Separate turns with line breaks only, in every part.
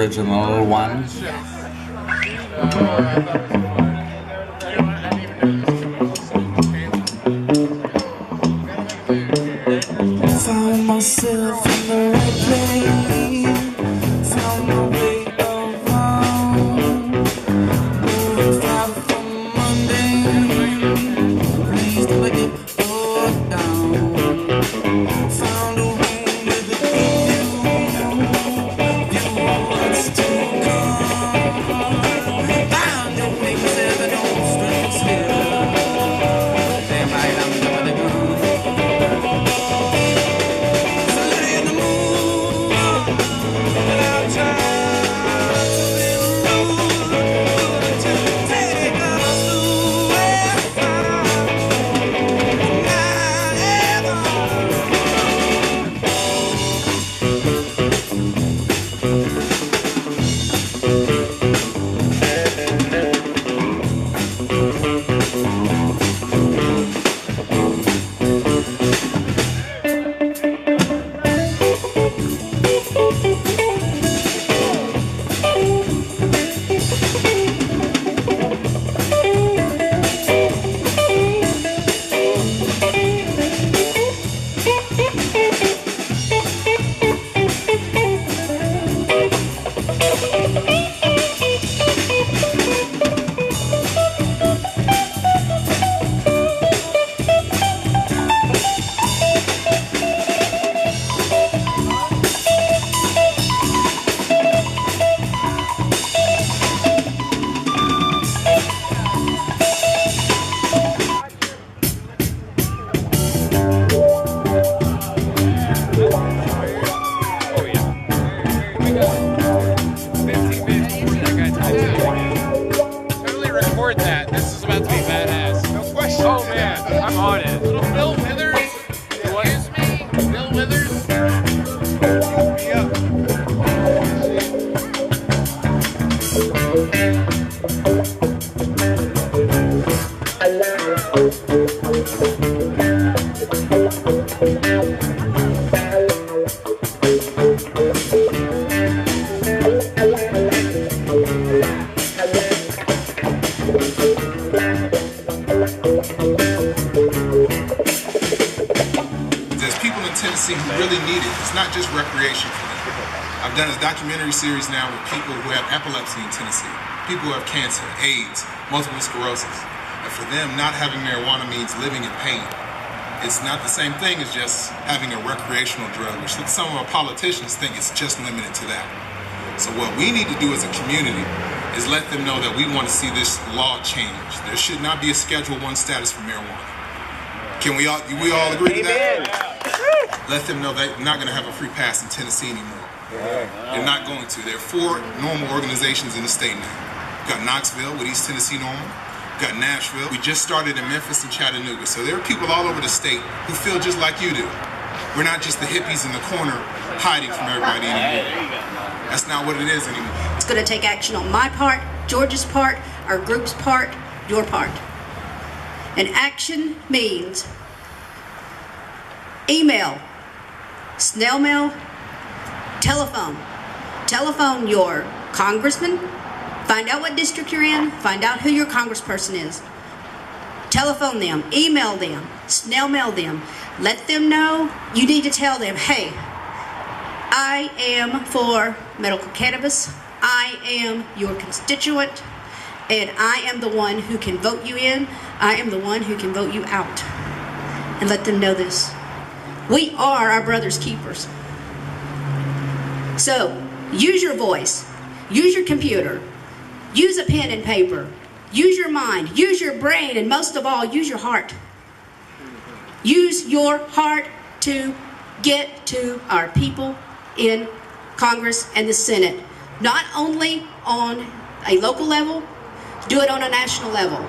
Original one.
Found myself in the right place, found my way around, moving far from Monday, please don't let it go down. Found a room with a good view of what's to come. Found your wings and an old strings still. Damn right, I'm done with the groove.
That. This is about to be badass. No question. Oh man, I'm on it. Little Bill Withers. Excuse me? Bill Withers.
There's people in Tennessee who really need it. It's not just recreation for them. I've done a documentary series now with people who have epilepsy in Tennessee, people who have cancer, AIDS, multiple sclerosis. And for them, not having marijuana means living in pain. It's not the same thing as just having a recreational drug, which some of our politicians think it's just limited to that. So what we need to do as a community is let them know that we want to see this law change. There should not be a Schedule I status for marijuana. Can we all agree to that? Let them know they're not going to have a free pass in Tennessee anymore. They're not going to. There are 4 NORML organizations in the state now. We've got Knoxville with East Tennessee NORML. We've got Nashville. We just started in Memphis and Chattanooga. So there are people all over the state who feel just like you do. We're not just the hippies in the corner hiding from everybody anymore. That's not what it is anymore.
It's going to take action on my part, George's part, our group's part, your part. And action means email, snail mail, telephone. Telephone your congressman, find out what district you're in, find out who your congressperson is. Telephone them, email them, snail mail them. Let them know. You need to tell them, hey, I am for medical cannabis. I am your constituent. And I am the one who can vote you in. I am the one who can vote you out. And let them know this. We are our brother's keepers. So, use your voice. Use your computer. Use a pen and paper. Use your mind. Use your brain. And most of all, use your heart. Use your heart to get to our people in Congress and the Senate. Not only on a local level, do it on a national level.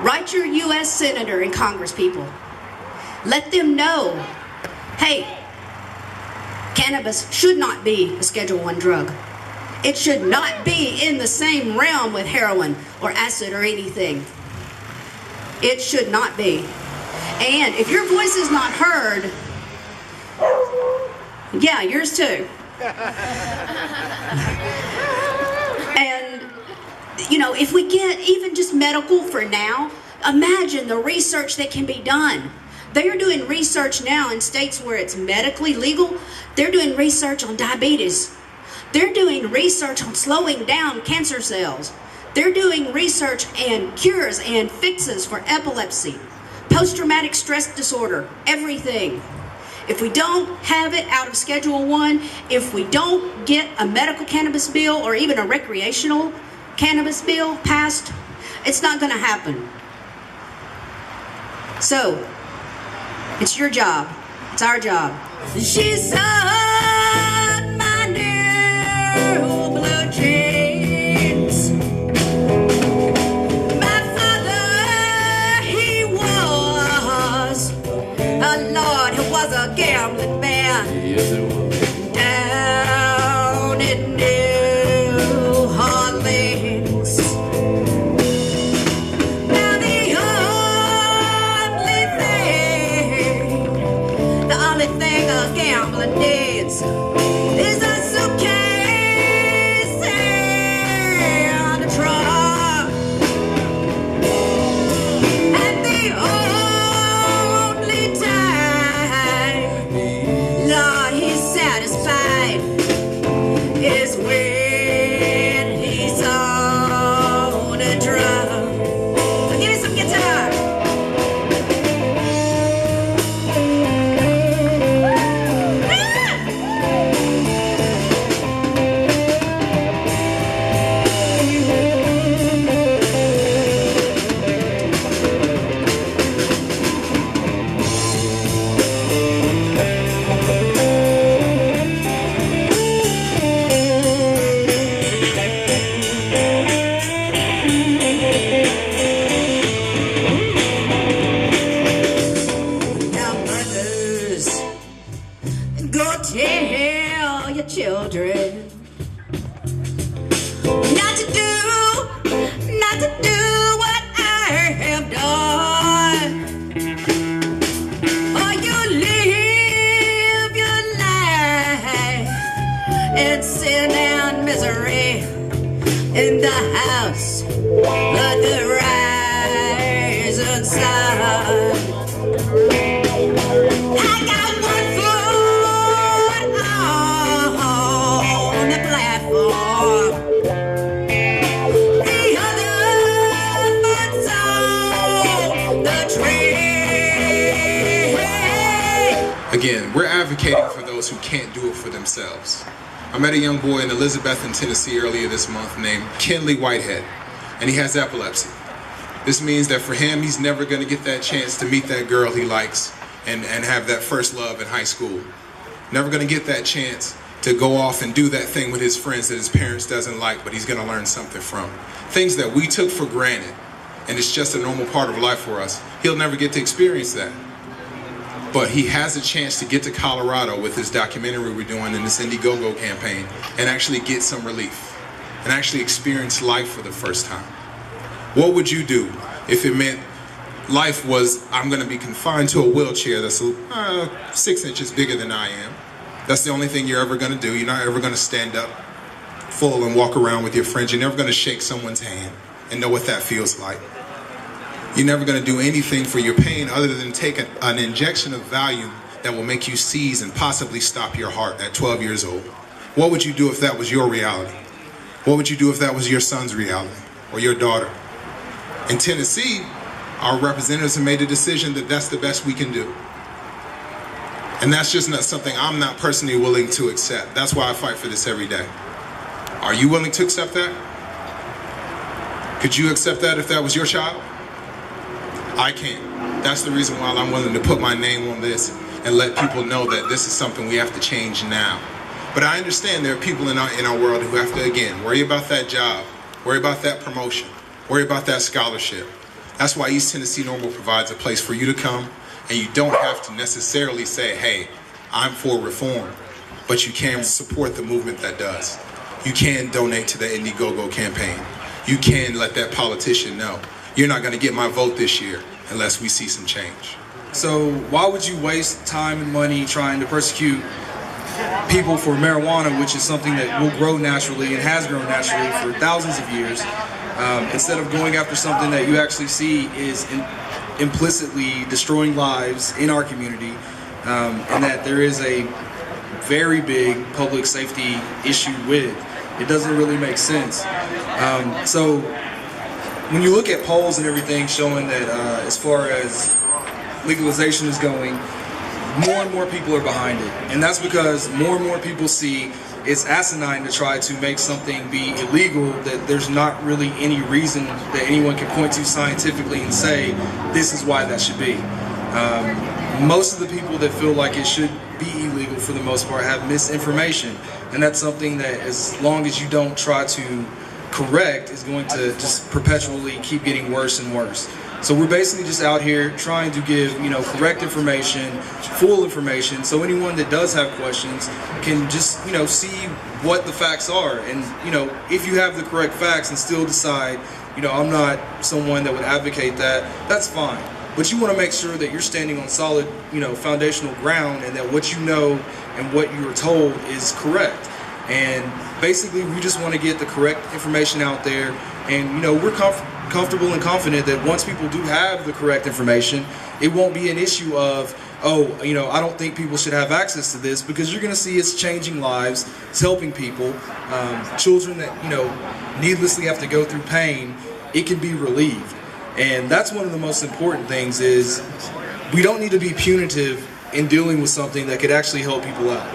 Write your U.S. Senator and Congress people. Let them know, hey, cannabis should not be a Schedule I drug. It should not be in the same realm with heroin or acid or anything. It should not be. And if your voice is not heard, yeah, yours too. And, you know, if we get even just medical for now, imagine the research that can be done. They are doing research now in states where it's medically legal. They're doing research on diabetes. They're doing research on slowing down cancer cells. They're doing research and cures and fixes for epilepsy, post-traumatic stress disorder, everything. If we don't have it out of Schedule 1, if we don't get a medical cannabis bill or even a recreational cannabis bill passed, it's not going to happen. So, it's your job. It's our job. She saw my new blue jeans. My father, he was a lord, he was a gambling man.
Yes, it was.
Down in New Orleans. Now the only thing a gambler needs is a suitcase and a truck. And the only time, Lord, he's satisfied is when he's on a drug. Give me some guitar. Now, mothers, go tell your children not to do what I have done. Or you live your life in sin and misery in the house of the rising sun. I got one foot on the platform, the other foot's on the tree.
Again, we're advocating for those who can't do it for themselves. I met a young boy in Elizabethton, Tennessee earlier this month named Kenley Whitehead, and he has epilepsy. This means that for him, he's never going to get that chance to meet that girl he likes and have that first love in high school. Never going to get that chance to go off and do that thing with his friends that his parents doesn't like, but he's going to learn something from. Things that we took for granted, and it's just a normal part of life for us. He'll never get to experience that. But he has a chance to get to Colorado with this documentary we're doing in this Indiegogo campaign and actually get some relief and actually experience life for the first time. What would you do if it meant life was, I'm going to be confined to a wheelchair that's 6 inches bigger than I am? That's the only thing you're ever going to do. You're not ever going to stand up full and walk around with your friends. You're never going to shake someone's hand and know what that feels like. You're never going to do anything for your pain other than take an injection of Valium that will make you seize and possibly stop your heart at 12 years old. What would you do if that was your reality? What would you do if that was your son's reality or your daughter? In Tennessee, our representatives have made a decision that that's the best we can do. And that's just not something I'm not personally willing to accept. That's why I fight for this every day. Are you willing to accept that? Could you accept that if that was your child? I can't. That's the reason why I'm willing to put my name on this and let people know that this is something we have to change now. But I understand there are people in our world who have to, again, worry about that job, worry about that promotion, worry about that scholarship. That's why East Tennessee NORML provides a place for you to come, and you don't have to necessarily say, hey, I'm for reform, but you can support the movement that does. You can donate to the Indiegogo campaign. You can let that politician know, you're not going to get my vote this year unless we see some change.
So why would you waste time and money trying to persecute people for marijuana, which is something that will grow naturally and has grown naturally for thousands of years, instead of going after something that you actually see is implicitly destroying lives in our community, and that there is a very big public safety issue with. It doesn't really make sense. So when you look at polls and everything showing that as far as legalization is going, more and more people are behind it. And that's because more and more people see it's asinine to try to make something be illegal that there's not really any reason that anyone can point to scientifically and say this is why that should be. Most of the people that feel like it should be illegal for the most part have misinformation, and that's something that as long as you don't try to correct is going to just perpetually keep getting worse and worse. So we're basically just out here trying to give, correct information, full information, so anyone that does have questions can just, see what the facts are. And, if you have the correct facts and still decide, I'm not someone that would advocate that, that's fine. But you want to make sure that you're standing on solid, foundational ground, and that what you know and what you were told is correct. And basically, we just want to get the correct information out there. And, we're comfortable and confident that once people do have the correct information, it won't be an issue of, I don't think people should have access to this, because you're going to see it's changing lives, it's helping people. Children that, needlessly have to go through pain, it can be relieved. And that's one of the most important things is we don't need to be punitive in dealing with something that could actually help people out.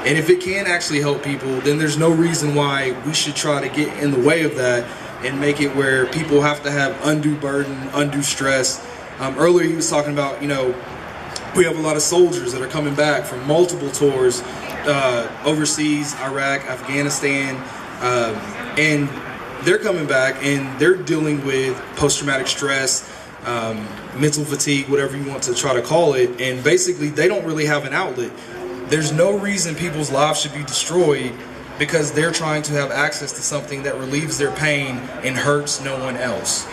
And if it can actually help people, then there's no reason why we should try to get in the way of that and make it where people have to have undue burden, undue stress. Earlier he was talking about, we have a lot of soldiers that are coming back from multiple tours overseas, Iraq, Afghanistan, and they're coming back and they're dealing with post-traumatic stress, mental fatigue, whatever you want to try to call it, and basically they don't really have an outlet. There's no reason people's lives should be destroyed because they're trying to have access to something that relieves their pain and hurts no one else.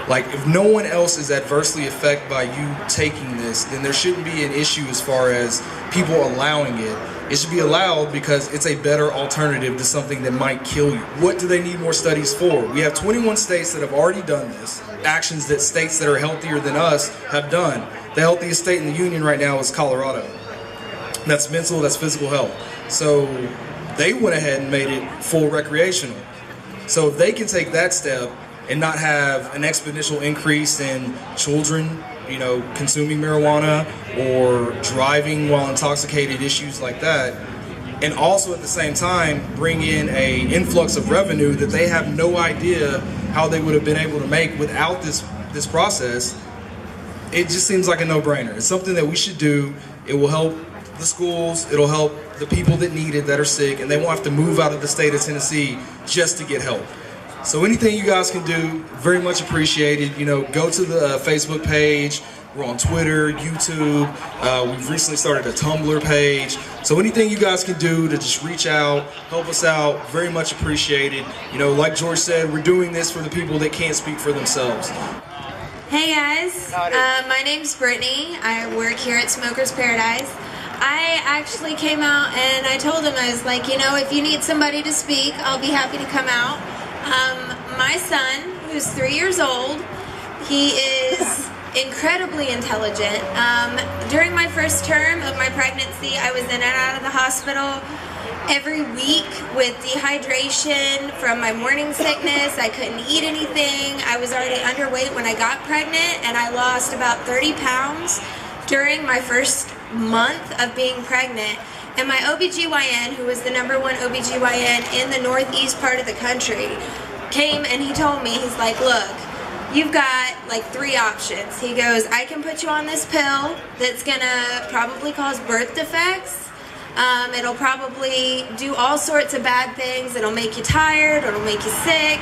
Like, if no one else is adversely affected by you taking this, then there shouldn't be an issue as far as people allowing it. It should be allowed because it's a better alternative to something that might kill you. What do they need more studies for? We have 21 states that have already done this. Actions that states that are healthier than us have done. The healthiest state in the union right now is Colorado. That's mental, that's physical health. So they went ahead and made it full recreational. So if they can take that step and not have an exponential increase in children, consuming marijuana or driving while intoxicated, issues like that, and also at the same time bring in an influx of revenue that they have no idea how they would have been able to make without this process, it just seems like a no-brainer. It's something that we should do. It will help the schools, it'll help the people that need it, that are sick, and they won't have to move out of the state of Tennessee just to get help. So anything you guys can do, very much appreciated. Go to the Facebook page. We're on Twitter, YouTube. We've recently started a Tumblr page. So anything you guys can do to just reach out, help us out, very much appreciated. Like George said, we're doing this for the people that can't speak for themselves.
Hey guys, my name's Brittany. I work here at Smokers Paradise. I actually came out and I told him, I was like, if you need somebody to speak, I'll be happy to come out. My son, who's 3 years old, he is incredibly intelligent. During my first term of my pregnancy, I was in and out of the hospital every week with dehydration from my morning sickness. I couldn't eat anything. I was already underweight when I got pregnant, and I lost about 30 pounds during my first month of being pregnant. And my OBGYN, who was the #1 OBGYN in the northeast part of the country, came and he told me, he's like, look, you've got like 3 options. He goes, I can put you on this pill that's gonna probably cause birth defects. It'll probably do all sorts of bad things. It'll make you tired, it'll make you sick.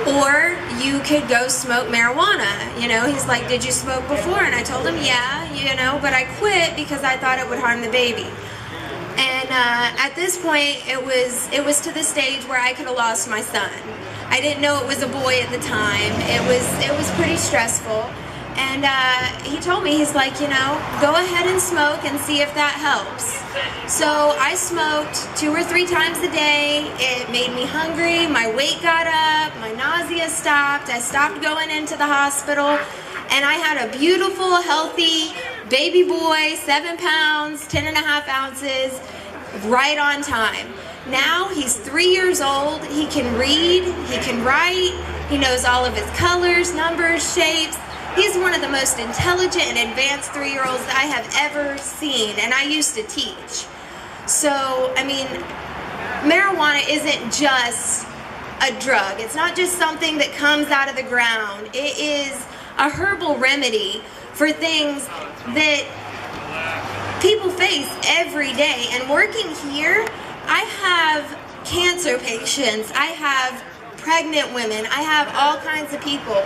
Or you could go smoke marijuana. He's like, did you smoke before? And I told him, yeah, but I quit because I thought it would harm the baby. And at this point, it was to the stage where I could have lost my son. I didn't know it was a boy at the time. It was pretty stressful. And he told me, he's like, you know, go ahead and smoke and see if that helps. So I smoked 2 or 3 times a day. It made me hungry, my weight got up, my nausea stopped, I stopped going into the hospital, and I had a beautiful, healthy baby boy, 7 pounds, 10.5 ounces, right on time. Now he's 3 years old, he can read, he can write, he knows all of his colors, numbers, shapes. He's one of the most intelligent and advanced 3-year-olds that I have ever seen, and I used to teach. So, I mean, marijuana isn't just a drug. It's not just something that comes out of the ground. It is a herbal remedy for things that people face every day. And working here, I have cancer patients, I have pregnant women, I have all kinds of people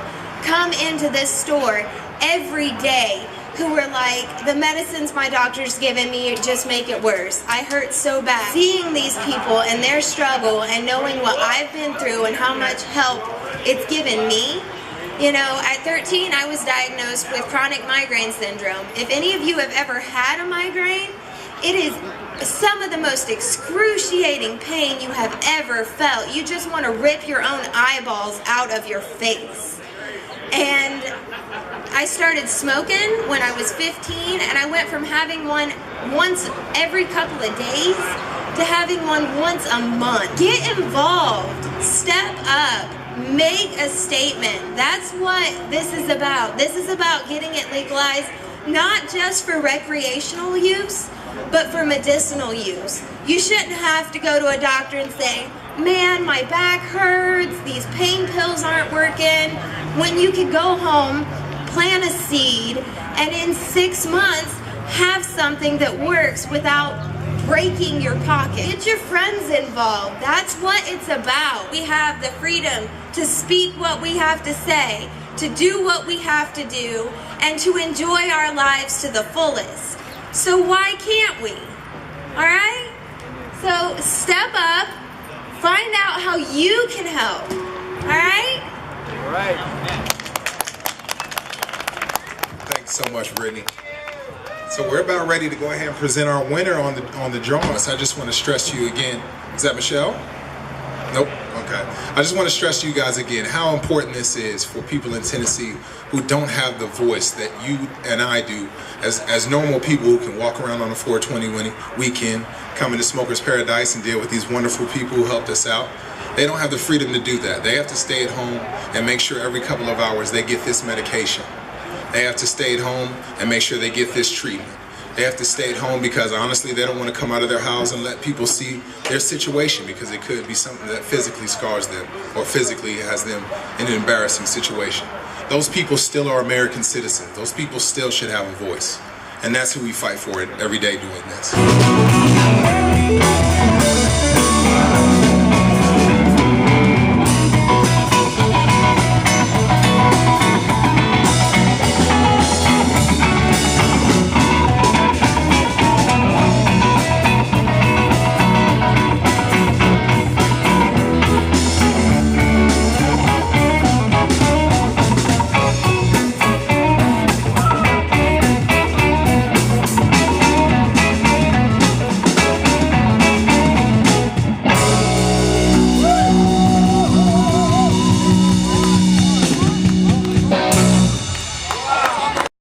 come into this store every day who are like, the medicines my doctor's given me just make it worse. I hurt so bad. Seeing these people and their struggle and knowing what I've been through and how much help it's given me. You know, at 13 I was diagnosed with chronic migraine syndrome. If any of you have ever had a migraine, it is some of the most excruciating pain you have ever felt. You just want to rip your own eyeballs out of your face. And I started smoking when I was 15, and I went from having one once every couple of days to having one once a month. Get involved, step up, make a statement. That's what this is about. This is about getting it legalized, not just for recreational use, but for medicinal use. You shouldn't have to go to a doctor and say, man, my back hurts, these pain pills aren't working, when you could go home, plant a seed, and in 6 months have something that works without breaking your pocket. Get your friends involved. That's what it's about. We have the freedom to speak what we have to say, to do what we have to do, and to enjoy our lives to the fullest. So why can't we? All right? So step up, find out how you can help. All right?
All right.
Thanks so much, Brittany. So we're about ready to go ahead and present our winner on the drawing. So I just want to stress to you again. Is that Michelle? Nope. Okay. I just want to stress to you guys again how important this is for people in Tennessee who don't have the voice that you and I do as normal people who can walk around on a 420 weekend, come into Smokers Paradise and deal with these wonderful people who helped us out. They don't have the freedom to do that. They have to stay at home and make sure every couple of hours they get this medication. They have to stay at home and make sure they get this treatment. They have to stay at home because honestly they don't want to come out of their house and let people see their situation because it could be something that physically scars them or physically has them in an embarrassing situation. Those people still are American citizens. Those people still should have a voice. And that's who we fight for every day doing this.